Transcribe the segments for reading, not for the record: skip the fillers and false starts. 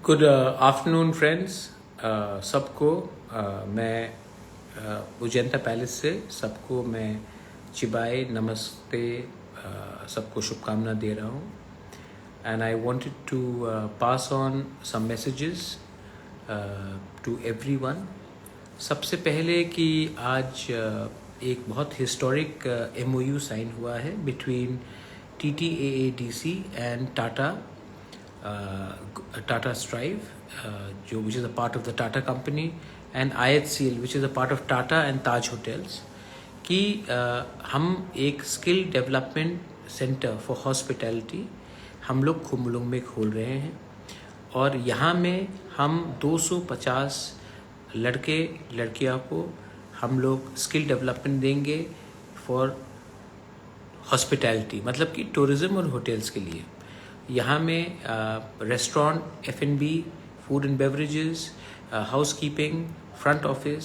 Good afternoon friends. सबको मैं उजैंता palace से सबको मैं चिबाई नमस्ते सबको शुभकामना दे रहा हूँ। And I wanted to pass on some messages to everyone. सबसे पहले कि आज एक बहुत हिस्टोरिक MOU साइन हुआ है between TTAADC and Tata Strive, which is a part of the Tata company, and IHCL, which is a part of Tata and Taj Hotels, कि हम एक skill development centre for hospitality हम लोग खुम्बुलुंग में खोल रहे हैं। और यहाँ में हम 250 लड़के लड़कियों को हम लोग स्किल डेवलपमेंट देंगे फॉर हॉस्पिटैलिटी, मतलब कि टूरिज़्म और होटल्स के लिए। यहाँ में restaurant, F&B, food and beverages, housekeeping, front office,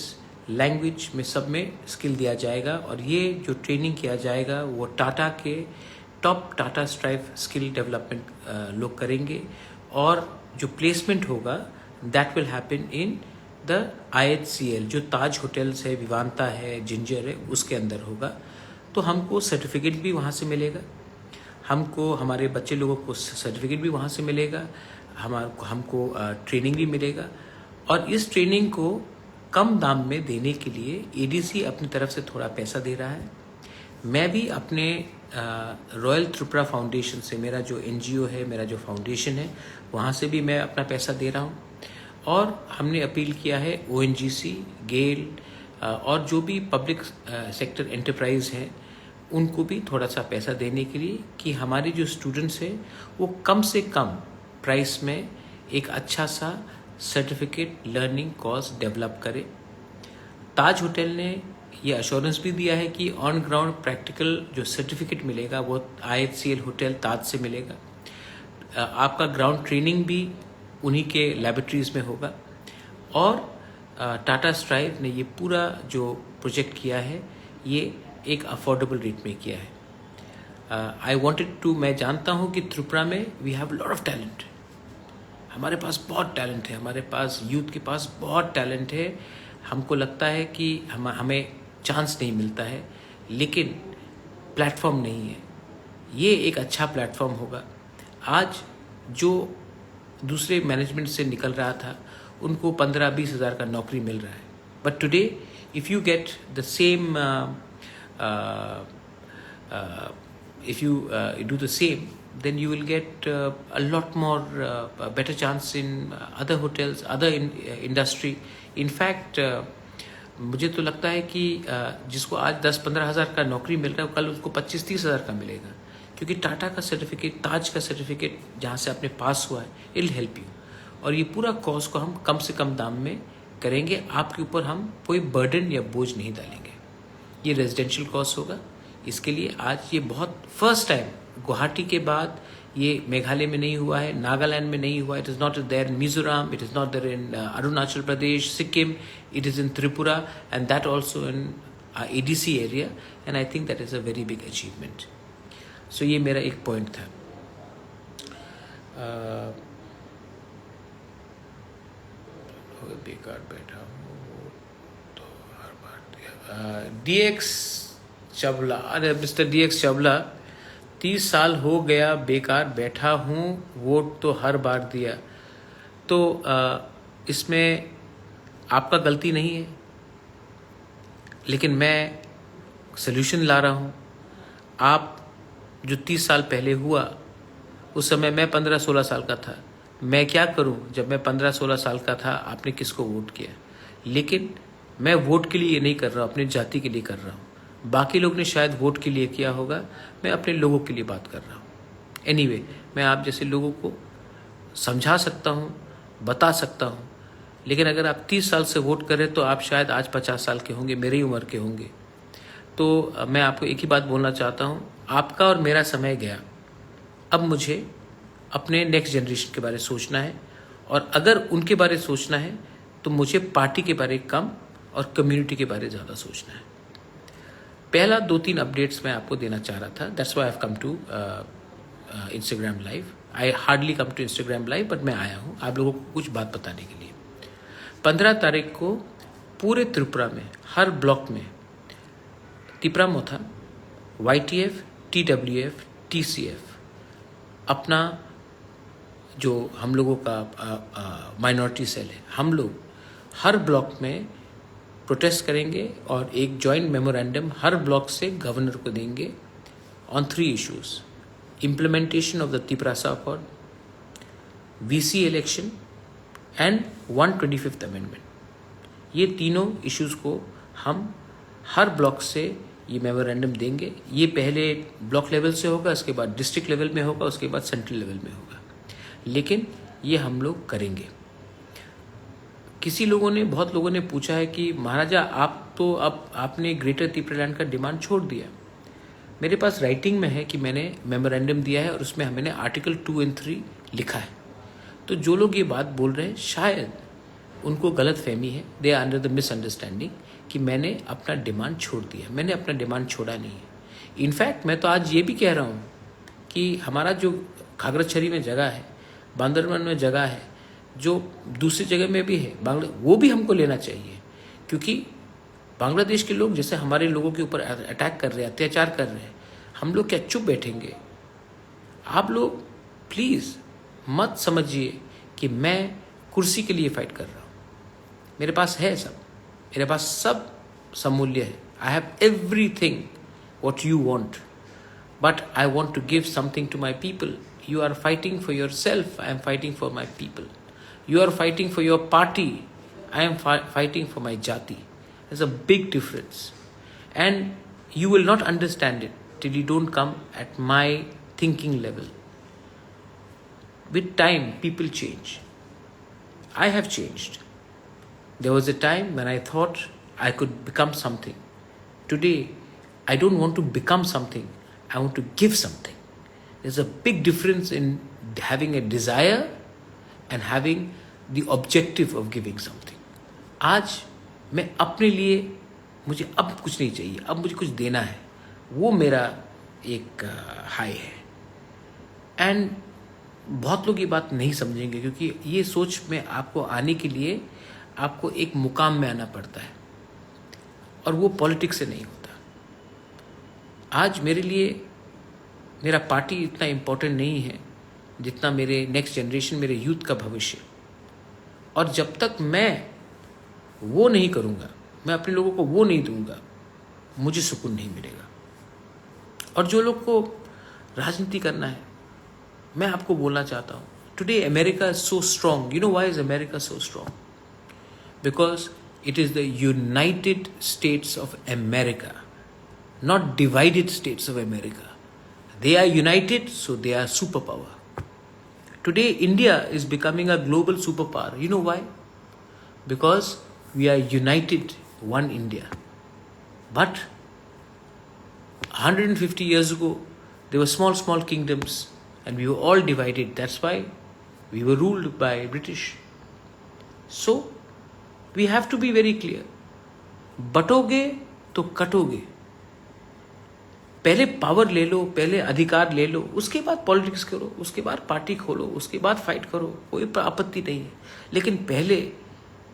language में सब में स्किल दिया जाएगा। और ये जो ट्रेनिंग किया जाएगा वो टाटा के top Tata strive skill development लोग करेंगे। और जो प्लेसमेंट होगा that will happen in the IHCL, जो ताज होटल्स है, विवांता है, जिंजर है, उसके अंदर होगा। तो हमको सर्टिफिकेट भी वहाँ से मिलेगा, हमको हमारे बच्चे लोगों को सर्टिफिकेट भी वहाँ से मिलेगा, हमको ट्रेनिंग भी मिलेगा। और इस ट्रेनिंग को कम दाम में देने के लिए ADC अपनी तरफ से थोड़ा पैसा दे रहा है। मैं भी अपने रॉयल त्रिपुरा फाउंडेशन से, मेरा जो NGO है, मेरा जो फाउंडेशन है, वहाँ से भी मैं अपना पैसा दे रहा हूँ। और हमने अपील किया है ONGC, गेल और जो भी पब्लिक सेक्टर एंटरप्राइज हैं उनको भी थोड़ा सा पैसा देने के लिए, कि हमारे जो स्टूडेंट्स हैं वो कम से कम प्राइस में एक अच्छा सा सर्टिफिकेट लर्निंग कोर्स डेवलप करें। ताज होटल ने ये अश्योरेंस भी दिया है कि ऑन ग्राउंड प्रैक्टिकल जो सर्टिफिकेट मिलेगा वो IHCL होटल ताज से मिलेगा। आपका ग्राउंड ट्रेनिंग भी उन्हीं के लैबोरेटरीज में होगा। और टाटा स्ट्राइव ने ये पूरा जो प्रोजेक्ट किया है ये एक अफोर्डेबल रेट में किया है। आई वांटेड टू, मैं जानता हूँ कि त्रिपुरा में we have lot of talent, हमारे पास बहुत टैलेंट है, हमारे पास यूथ के पास बहुत टैलेंट है। हमको लगता है कि हमें चांस नहीं मिलता है, लेकिन प्लेटफॉर्म नहीं है। ये एक अच्छा प्लेटफॉर्म होगा। आज जो दूसरे मैनेजमेंट से निकल रहा था उनको 15-20 हज़ार का नौकरी मिल रहा है, but today if you get the same if you do the same, then you will get a lot more better chance in other hotels, other industry. In fact, मुझे तो लगता है कि जिसको आज 10-15 हज़ार का नौकरी मिल रहा है कल उसको 25-30 हज़ार का मिलेगा, क्योंकि टाटा का सर्टिफिकेट, ताज का सर्टिफिकेट जहाँ से आपने पास हुआ है, इट विल हेल्प यू। और ये पूरा कोर्स को हम कम से कम दाम में करेंगे, आपके ऊपर हम कोई बर्डन या बोझ नहीं डालेंगे। ये रेजिडेंशियल कोर्स होगा। इसके लिए आज ये बहुत फर्स्ट टाइम गुवाहाटी के बाद ये मेघालय में नहीं हुआ है, नागालैंड में नहीं हुआ, it is not there in Mizoram, it is not there in Arunachal Pradesh, Sikkim, it is in Tripura and that also in ADC area. And I think that is a very big achievement. So ये मेरा एक पॉइंट था। बेकार बैठा हूँ तो हर बार DX चावला, अरे mister DX Chawla, 30 साल हो गया बेकार बैठा हूँ, वोट तो हर बार दिया। तो इसमें आपका गलती नहीं है, लेकिन मैं सल्यूशन ला रहा हूँ। आप जो 30 साल पहले हुआ उस समय मैं 15-16 साल का था। मैं क्या करूँ, जब मैं 15-16 साल का था आपने किसको वोट किया? लेकिन मैं वोट के लिए नहीं कर रहा हूँ, अपनी जाति के लिए कर रहा हूँ। बाकी लोग ने शायद वोट के लिए किया होगा, मैं अपने लोगों के लिए बात कर रहा हूँ। एनीवे, मैं आप जैसे लोगों को समझा सकता हूँ, बता सकता हूँ, लेकिन अगर आप 30 साल से वोट करें तो आप शायद आज 50 साल के होंगे, मेरी उम्र के होंगे। तो मैं आपको एक ही बात बोलना चाहता हूँ, आपका और मेरा समय गया। अब मुझे अपने नेक्स्ट जनरेशन के बारे में सोचना है, और अगर उनके बारे में सोचना है तो मुझे पार्टी के बारे में कम और कम्युनिटी के बारे में ज़्यादा सोचना है। पहला 2-3 अपडेट्स मैं आपको देना चाह रहा था, that's why I have come to Instagram live. I hardly come to Instagram live, but मैं आया हूँ आप लोगों को कुछ बात बताने के लिए। 15 तारीख को पूरे त्रिपुरा में हर ब्लॉक में तिपरामोथा, YTF, TWF, TCF अपना जो हम लोगों का माइनॉरिटी सेल है, हम लोग हर ब्लॉक में प्रोटेस्ट करेंगे और एक जॉइंट मेमोरेंडम हर ब्लॉक से गवर्नर को देंगे on 3 issues: implementation of the Tiprasa accord, VC election and 125th amendment. ये तीनों इश्यूज को हम हर ब्लॉक से ये मेमोरेंडम देंगे। ये पहले ब्लॉक लेवल से होगा, उसके बाद डिस्ट्रिक्ट लेवल में होगा, उसके बाद सेंट्रल लेवल में होगा, लेकिन ये हम लोग करेंगे। बहुत लोगों ने पूछा है कि महाराजा आप तो अब आपने ग्रेटर त्रिपुरालैंड का डिमांड छोड़ दिया। मेरे पास राइटिंग में है कि मैंने मेमोरेंडम दिया है और उसमें मैंने आर्टिकल 2 और 3 लिखा है। तो जो लोग ये बात बोल रहे हैं शायद उनको गलत फहमी है, they are under the misunderstanding कि मैंने अपना डिमांड छोड़ दिया। मैंने अपना डिमांड छोड़ा नहीं है। इनफैक्ट मैं तो आज ये भी कह रहा हूँ कि हमारा जो खागराछड़ी में जगह है, बांदरवन में जगह है, जो दूसरी जगह में भी है वो भी हमको लेना चाहिए, क्योंकि बांग्लादेश के लोग जैसे हमारे लोगों के ऊपर अटैक कर रहे हैं, अत्याचार कर रहे हैं, हम लोग क्या चुप बैठेंगे? आप लोग प्लीज़ मत समझिए कि मैं कुर्सी के लिए फाइट कर रहा हूँ। मेरे पास है सब, मेरे पास सब समूल्य है। I have everything what you want, but I want to give something to my people. You are fighting for yourself, I am fighting for my people. You are fighting for your party, I am fighting for my jati. There's a big difference. And you will not understand it till you don't come at my thinking level. With time, people change. I have changed. There was a time when I thought I could become something. Today, I don't want to become something, I want to give something. There's a big difference in having a desire and having the objective of giving something. आज मैं अपने लिए, मुझे अब कुछ नहीं चाहिए, अब मुझे कुछ देना है, वो मेरा एक हाई है। एंड बहुत लोग ये बात नहीं समझेंगे, क्योंकि ये सोच में आपको आने के लिए आपको एक मुकाम में आना पड़ता है, और वो पॉलिटिक्स से नहीं होता। आज मेरे लिए मेरा पार्टी इतना इम्पोर्टेंट नहीं है जितना मेरे नेक्स्ट जनरेशन, मेरे यूथ का भविष्य। और जब तक मैं वो नहीं करूँगा, मैं अपने लोगों को वो नहीं दूंगा, मुझे सुकून नहीं मिलेगा। और जो लोग को राजनीति करना है, मैं आपको बोलना चाहता हूँ, today America is so strong. You know why is America so strong? Because it is the United states of America, not divided states of America. They are united, so they are superpower. Today, India is becoming a global superpower. You know why? Because we are united, one India. But 150 years ago, there were small, small kingdoms, and we were all divided. That's why we were ruled by British. So, we have to be very clear. बटोगे तो कटोगे। पहले power ले लो, पहले अधिकार ले लो, उसके बाद politics करो, उसके बाद पार्टी खोलो, उसके बाद फाइट करो, कोई आपत्ति नहीं है। लेकिन पहले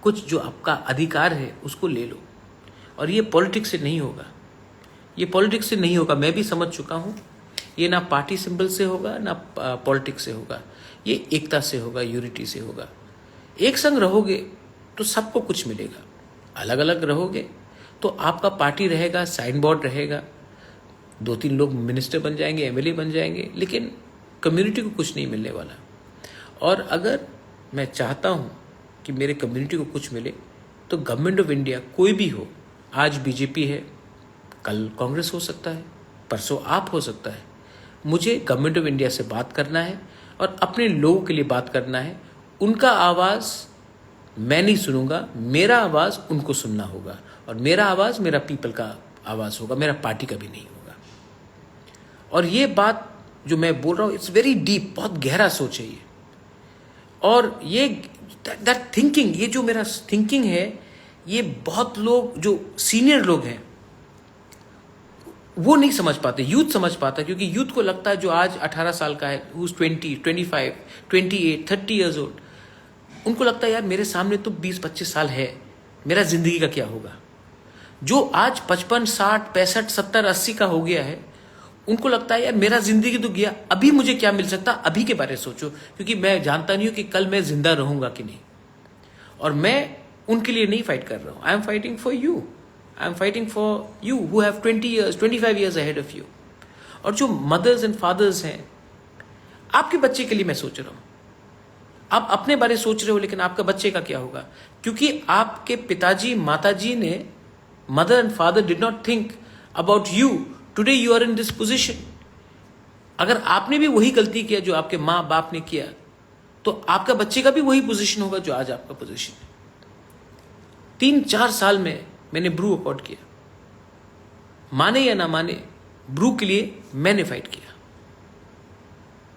कुछ जो आपका अधिकार है उसको ले लो। और ये पॉलिटिक्स से नहीं होगा, ये पॉलिटिक्स से नहीं होगा। मैं भी समझ चुका हूँ, ये ना पार्टी सिंबल से होगा, ना पॉलिटिक्स से होगा। ये एकता से होगा, यूनिटी से होगा। एक संग रहोगे तो सबको कुछ मिलेगा। अलग अलग रहोगे तो आपका पार्टी रहेगा, साइन बोर्ड रहेगा, 2-3 लोग मिनिस्टर बन जाएंगे, एमएलए बन जाएंगे, लेकिन कम्युनिटी को कुछ नहीं मिलने वाला। और अगर मैं चाहता हूँ कि मेरे कम्युनिटी को कुछ मिले, तो गवर्नमेंट ऑफ इंडिया कोई भी हो, आज बीजेपी है, कल कांग्रेस हो सकता है, परसों आप हो सकता है। मुझे गवर्नमेंट ऑफ इंडिया से बात करना है और अपने लोगों के लिए बात करना है। उनका आवाज़ मैं नहीं सुनूंगा, मेरा आवाज़ उनको सुनना होगा, और मेरा आवाज़ मेरा पीपल का आवाज़ होगा, मेरा पार्टी का भी नहीं होगा। और ये बात जो मैं बोल रहा हूँ, इट्स वेरी डीप, बहुत गहरा सोच है ये। और ये दैट थिंकिंग, ये जो मेरा थिंकिंग है, ये बहुत लोग जो सीनियर लोग हैं वो नहीं समझ पाते, यूथ समझ पाता, क्योंकि यूथ को लगता है जो आज 18 साल का है, who's 20, 25, 28, 30 years old, उनको लगता है यार मेरे सामने तो 20-25 साल है, मेरा जिंदगी का क्या होगा। जो आज 55, 60, 65, 70, 80 का हो गया है, उनको लगता है यार मेरा जिंदगी तो गया, अभी मुझे क्या मिल सकता, अभी के बारे में सोचो, क्योंकि मैं जानता नहीं हूं कि कल मैं जिंदा रहूंगा कि नहीं। और मैं उनके लिए नहीं फाइट कर रहा हूं, I am fighting for you, I am fighting for you who have 20 years, 25 years ahead of you। और जो मदर्स एंड फादर्स हैं, आपके बच्चे के लिए मैं सोच रहा हूं। आप अपने बारे में सोच रहे हो, लेकिन आपका बच्चे का क्या होगा, क्योंकि आपके पिताजी माताजी ने, mother and father did not think about you, today you are in this position. अगर आपने भी वही गलती किया जो आपके माँ बाप ने किया, तो आपका बच्चे का भी वही पोजीशन होगा जो आज आपका पोजीशन है। 3-4 साल में मैंने ब्रू अकॉर्ड किया, माने या ना माने, ब्रू के लिए मैंने फाइट किया।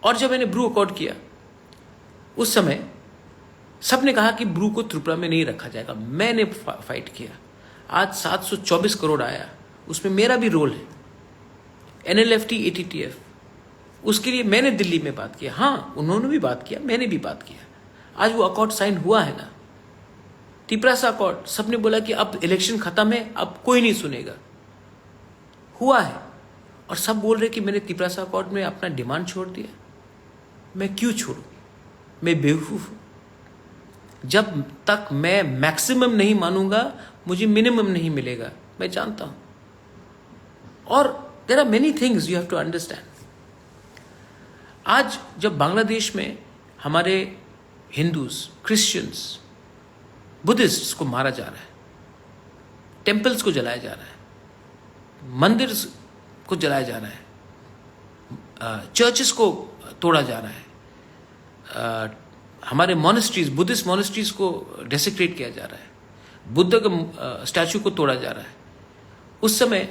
और जब मैंने ब्रू अकॉर्ड किया, उस समय सबने कहा कि ब्रू को त्रिपुरा में नहीं रखा जाएगा, मैंने फाइट किया। आज 724 करोड़ आया, उसमें मेरा भी रोल है। NLFT ATTF, उसके लिए मैंने दिल्ली में बात किया, हाँ उन्होंने भी बात किया, मैंने भी बात किया। आज वो अकॉर्ड साइन हुआ है ना, तिपरासा अकॉर्ड, सबने बोला कि अब इलेक्शन खत्म है, अब कोई नहीं सुनेगा, हुआ है। और सब बोल रहे कि मैंने तिपरासा अकॉर्ड में अपना डिमांड छोड़ दिया। मैं क्यों छोड़ू, मैं बेवकूफ हूं। जब तक मैं मैक्सिमम नहीं मानूंगा, मुझे मिनिमम नहीं मिलेगा, मैं जानता हूं। और there are many things you have to understand. आज जब बांग्लादेश में हमारे हिंदूज, क्रिश्चियंस, बुद्धिस्ट्स को मारा जा रहा है, टेम्पल्स को जलाया जा रहा है, मंदिर को जलाया जा रहा है, चर्चेस को तोड़ा जा रहा है, हमारे मोनेस्ट्रीज, बुद्धिस्ट मोनेस्ट्रीज को डेसिक्रेट किया जा रहा है, बुद्ध का स्टैचू को तोड़ा जा रहा है, उस समय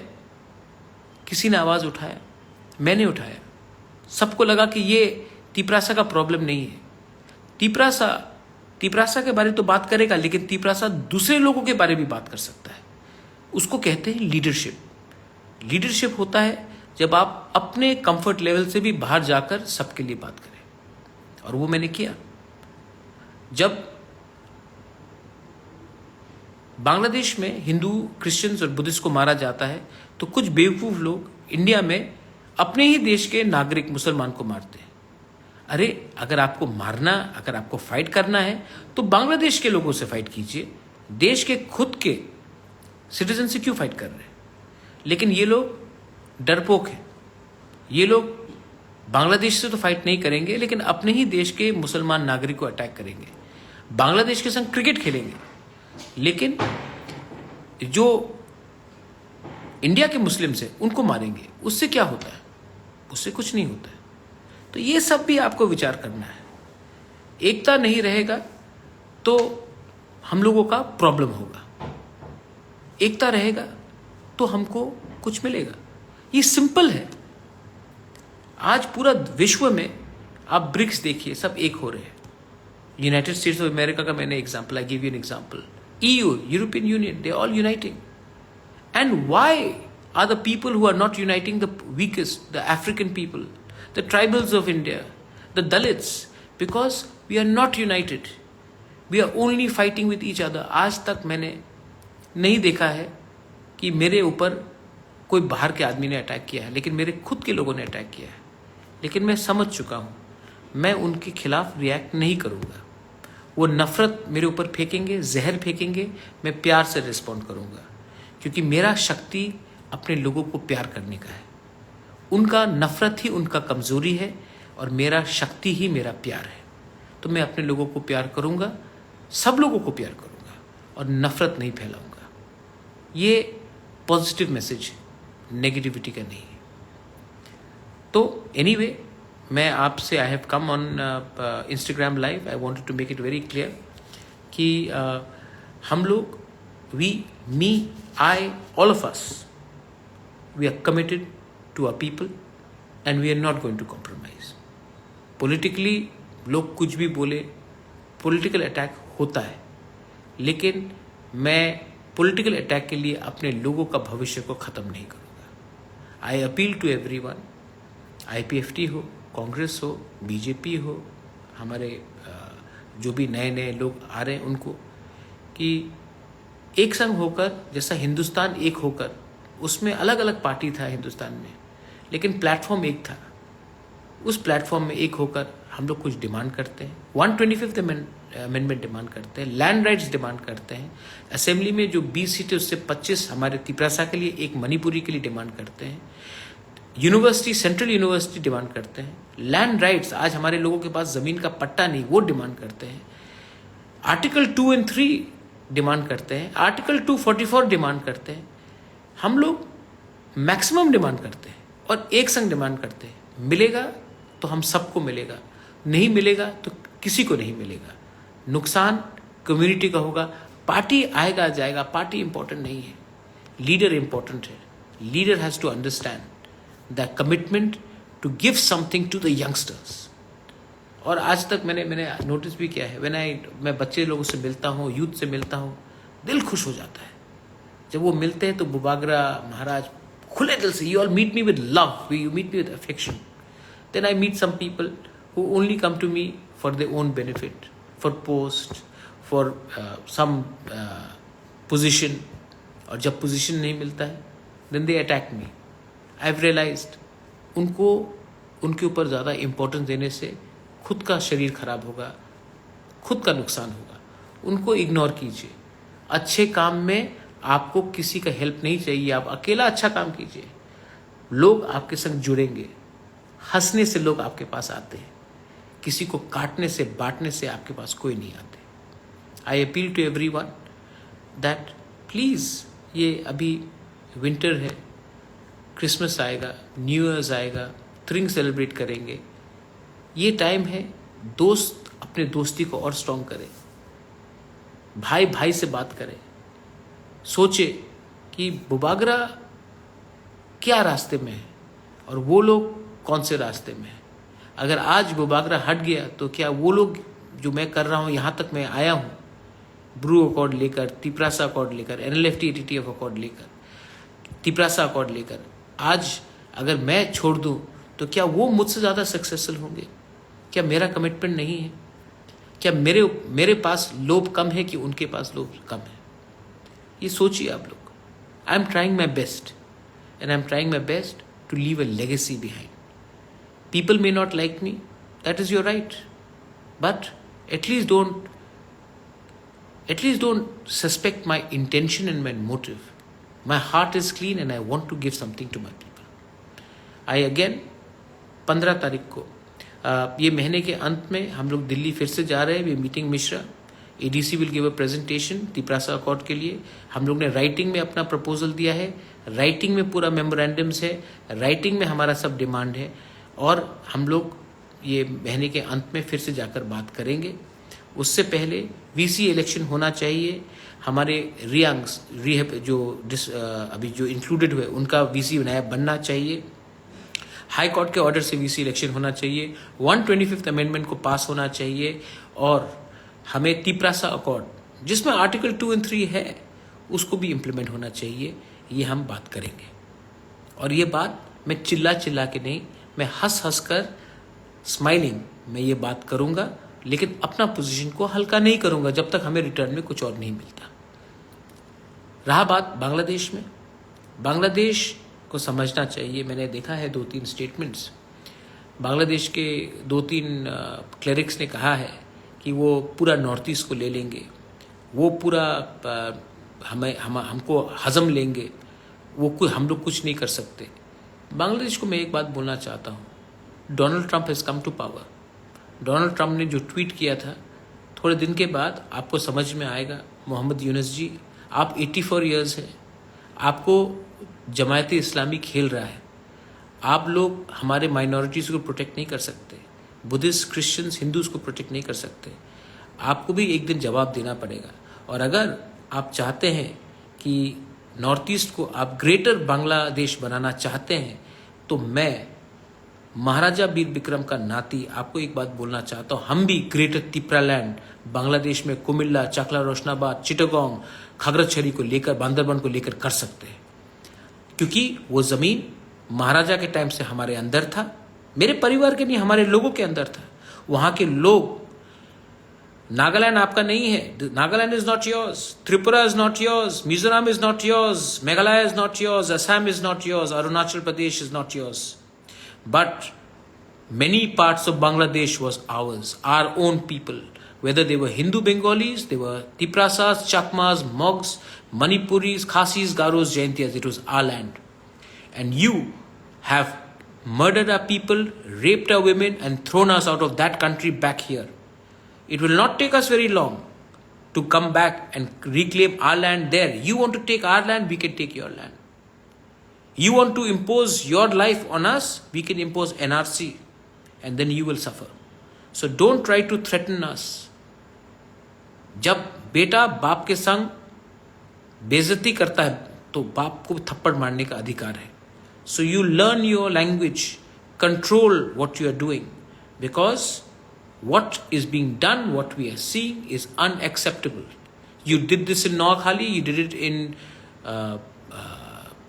किसी ने आवाज उठाया, मैंने उठाया। सबको लगा कि ये तिपरासा का प्रॉब्लम नहीं है। तिपरासा के बारे में तो बात करेगा, लेकिन तिपरासा दूसरे लोगों के बारे में भी बात कर सकता है। उसको कहते हैं लीडरशिप। लीडरशिप होता है जब आप अपने कंफर्ट लेवल से भी बाहर जाकर सबके लिए बात करें, और वो मैंने किया। जब बांग्लादेश में हिंदू, क्रिश्चियंस और बुद्धिस्ट को मारा जाता है, तो कुछ बेवकूफ लोग इंडिया में अपने ही देश के नागरिक मुसलमान को मारते हैं। अरे अगर आपको मारना, अगर आपको फाइट करना है, तो बांग्लादेश के लोगों से फाइट कीजिए, देश के खुद के सिटीजन से क्यों फाइट कर रहे हैं? लेकिन ये लोग डरपोक हैं। ये लोग बांग्लादेश से तो फाइट नहीं करेंगे, लेकिन अपने ही देश के मुसलमान नागरिक को अटैक करेंगे, बांग्लादेश के संग क्रिकेट खेलेंगे। लेकिन जो इंडिया के मुस्लिम्स हैं उनको मारेंगे। उससे क्या होता है? उससे कुछ नहीं होता है। तो ये सब भी आपको विचार करना है। एकता नहीं रहेगा तो हम लोगों का प्रॉब्लम होगा, एकता रहेगा तो हमको कुछ मिलेगा। ये सिंपल है। आज पूरा विश्व में आप ब्रिक्स देखिए, सब एक हो रहे हैं। यूनाइटेड स्टेट्स ऑफ अमेरिका का मैंने example, I give you an example. EU, European Union, they are all uniting. And why are the people who are not uniting the weakest, the African people, the tribals of India, the Dalits? Because we are not united. We are only fighting with each other. आज तक मैंने नहीं देखा है कि मेरे ऊपर कोई बाहर के आदमी ने अटैक किया है, लेकिन मेरे खुद के लोगों ने अटैक किया है। लेकिन मैं समझ चुका हूँ, मैं उनके खिलाफ रिएक्ट नहीं करूँगा। वो नफरत मेरे ऊपर फेंकेंगे, जहर फेंकेंगे, मैं प्यार से रिस्पॉन्ड करूँगा, क्योंकि मेरा शक्ति अपने लोगों को प्यार करने का है। उनका नफरत ही उनका कमज़ोरी है और मेरा शक्ति ही मेरा प्यार है। तो मैं अपने लोगों को प्यार करूँगा, सब लोगों को प्यार करूँगा और नफरत नहीं फैलाऊँगा। ये पॉजिटिव मैसेज है, नेगेटिविटी का नहीं है। तो एनीवे, मैं आपसे, I have come on Instagram live, I wanted to make it very clear कि हम लोग, me, I, all of us, we are committed to our people and we are not going to compromise. Politically लोग कुछ भी बोले, political attack होता है, लेकिन मैं पॉलिटिकल अटैक के लिए अपने लोगों का भविष्य को ख़त्म नहीं करूँगा। I appeal to everyone, IPFT हो, कांग्रेस हो, बीजेपी हो, हमारे जो भी नए नए लोग आ रहे हैं उनको, कि एक संग होकर, जैसा हिंदुस्तान एक होकर, उसमें अलग अलग पार्टी था हिंदुस्तान में, लेकिन प्लेटफॉर्म एक था। उस प्लेटफॉर्म में एक होकर हम लोग कुछ डिमांड करते हैं। 125th अमेंडमेंट डिमांड करते हैं, लैंड राइट्स डिमांड करते हैं, असेंबली में जो 20 सीटें उससे 25 हमारे तिपरासा के लिए, एक मणिपुरी के लिए डिमांड करते हैं, यूनिवर्सिटी, सेंट्रल यूनिवर्सिटी डिमांड करते हैं, लैंड राइट्स, आज हमारे लोगों के पास जमीन का पट्टा नहीं, वो डिमांड करते हैं, आर्टिकल 2 और 3 डिमांड करते हैं, आर्टिकल 244 डिमांड करते हैं। हम लोग मैक्सिमम डिमांड करते हैं और एक संग डिमांड करते हैं। मिलेगा तो हम सबको मिलेगा, नहीं मिलेगा तो किसी को नहीं मिलेगा। नुकसान कम्युनिटी का होगा। पार्टी आएगा जाएगा, पार्टी इंपॉर्टेंट नहीं है, लीडर इंपॉर्टेंट है। Leader has to understand the commitment to give something to the youngsters. और आज तक मैंने नोटिस भी किया है, मैं बच्चे लोगों से मिलता हूँ, यूथ से मिलता हूँ, दिल खुश हो जाता है जब वो मिलते हैं। तो बुबागरा महाराज खुले दिल से, you all meet me with love, you meet me with affection. Then I meet some people who only come to me for their own benefit, for post, for some position, और जब position नहीं मिलता है then they attack me. I've realized उनको उनके ऊपर ज़्यादा importance देने से खुद का शरीर खराब होगा, खुद का नुकसान होगा। उनको इग्नोर कीजिए। अच्छे काम में आपको किसी का हेल्प नहीं चाहिए, आप अकेला अच्छा काम कीजिए, लोग आपके संग जुड़ेंगे। हंसने से लोग आपके पास आते हैं, किसी को काटने से, बांटने से आपके पास कोई नहीं आते। I appeal to everyone that please, ये अभी विंटर है, क्रिसमस आएगा, न्यू ईयर्स आएगा, थ्रिंग सेलिब्रेट करेंगे। ये टाइम है, दोस्त अपने दोस्ती को और स्ट्रॉन्ग करे, भाई भाई से बात करे, सोचे कि बुबागरा क्या रास्ते में है और वो लोग कौन से रास्ते में है। अगर आज बुबागरा हट गया तो क्या वो लोग, जो मैं कर रहा हूँ, यहाँ तक मैं आया हूँ, ब्रू अकॉर्ड लेकर, तिपरासा अकॉर्ड लेकर, NLFT ATTF अकॉर्ड लेकर, तिपरासा अकॉर्ड लेकर, आज अगर मैं छोड़ दूँ तो क्या वो मुझसे ज़्यादा सक्सेसफुल होंगे? क्या मेरा कमिटमेंट नहीं है? क्या मेरे पास लोभ कम है कि उनके पास लोभ कम है? ये सोचिए आप लोग। I am trying my best and I am trying my best to leave a legacy behind. People may not like me, that is your right, but at least don't suspect my intention and my motive. My heart is clean and I want to give something to my people. I again 15 तारीख को ये महीने के अंत में हम लोग दिल्ली फिर से जा रहे हैं. We meeting Mishra. ADC will give a presentation Tiprasa accord के लिए. हम लोग ने राइटिंग में अपना प्रपोजल दिया है, राइटिंग में पूरा मेमोरेंडम्स है, राइटिंग में हमारा सब डिमांड है, और हम लोग ये महीने के अंत में फिर से जाकर बात करेंगे. उससे पहले VC इलेक्शन होना चाहिए. हमारे रियांग्स जो अभी जो इंक्लूडेड हुए उनका VC नायब बनना चाहिए. हाई कोर्ट के ऑर्डर से VC इलेक्शन होना चाहिए. 125th अमेंडमेंट को पास होना चाहिए. और हमें तिपरासा अकॉर्ड जिसमें आर्टिकल 2 और 3 है उसको भी इम्प्लीमेंट होना चाहिए. ये हम बात करेंगे. और ये बात मैं चिल्ला के नहीं, मैं हंस कर स्माइलिंग मैं ये बात करूंगा, लेकिन अपना पोजीशन को हल्का नहीं करूंगा जब तक हमें रिटर्न में कुछ और नहीं मिलता. रहा बात बांग्लादेश में, बांग्लादेश को समझना चाहिए. मैंने देखा है 2-3 स्टेटमेंट्स. बांग्लादेश के 2-3 क्लरिक्स ने कहा है कि वो पूरा नॉर्थ ईस्ट को ले लेंगे, वो पूरा हमको हजम लेंगे, हम लोग कुछ नहीं कर सकते. बांग्लादेश को मैं एक बात बोलना चाहता हूँ. Donald Trump has come to power. Donald Trump ने जो ट्वीट किया था, थोड़े दिन के बाद आपको समझ में आएगा. मोहम्मद यूनुस जी, आप 84 ईयर्स हैं, आपको जमायत इस्लामी खेल रहा है. आप लोग हमारे माइनॉरिटीज़ को प्रोटेक्ट नहीं कर सकते, बुद्धिस्ट, क्रिश्चियंस, हिंदूज़ को प्रोटेक्ट नहीं कर सकते. आपको भी एक दिन जवाब देना पड़ेगा. और अगर आप चाहते हैं कि नॉर्थ ईस्ट को आप ग्रेटर बांग्लादेश बनाना चाहते हैं, तो मैं महाराजा वीर विक्रम का नाती आपको एक बात बोलना चाहता हूँ. हम भी ग्रेटर तिपरालैंड बांग्लादेश में कुमिल्ला, चकला, रोशनाबाद, चिटागोंग, खागराछड़ी को लेकर, बांदरबान को लेकर कर सकते हैं, क्योंकि वो ज़मीन महाराजा के टाइम से हमारे अंदर था, मेरे परिवार के नहीं, हमारे लोगों के अंदर था। वहां के लोग, नागालैंड आपका नहीं है, Nagaland is not yours, Tripura is not yours, Mizoram is not yours, Meghalaya is not yours, Assam is not yours, Arunachal Pradesh is not yours, but many parts of Bangladesh was ours, our own people. Whether they were Hindu Bengalis, they were Tiprasas, Chakmas, Mogs, Manipuris, Khasis, Garos, Jaintias, it was our land. And you have murdered our people, raped our women, and thrown us out of that country back here. It will not take us very long to come back and reclaim our land there. You want to take our land, we can take your land. You want to impose your life on us, we can impose NRC. And then you will suffer. So don't try to threaten us. जब बेटा बाप के संग बेइज्जती करता है तो बाप को थप्पड़ मारने का अधिकार है. So you learn your language, control what you are doing, because what is being done, what we are seeing is unacceptable. You did this in Noakhali, you did it in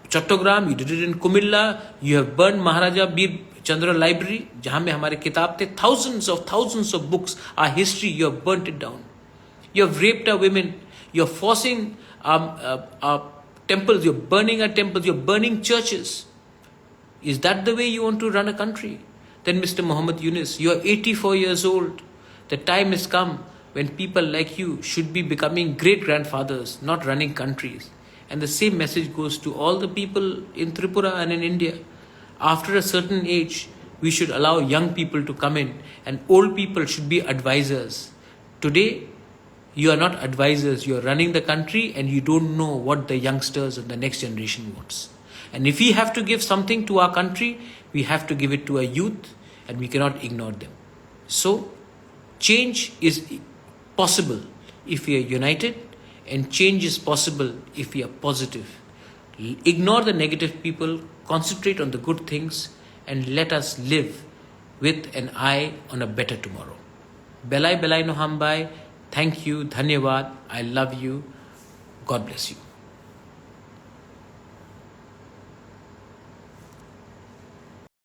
Chattogram, you did it in Kumilla, you have burned Maharaja Bir Chandra library, जहाँ में हमारे किताब थे, thousands of books, our history, you have burnt it down. You have raped our women. You are forcing our temples. You are burning our temples. You are burning churches. Is that the way you want to run a country? Then Mr. Muhammad Yunus, you are 84 years old. The time has come when people like you should be becoming great-grandfathers, not running countries. And the same message goes to all the people in Tripura and in India. After a certain age, we should allow young people to come in, and old people should be advisors. Today, you are not advisors, you are running the country and you don't know what the youngsters and the next generation wants. And if we have to give something to our country, we have to give it to our youth, and we cannot ignore them. So, change is possible if we are united, and change is possible if we are positive. Ignore the negative people, concentrate on the good things, and let us live with an eye on a better tomorrow. Belai Belai no Hambai, thank you, Dhanyavad, I love you, God bless you.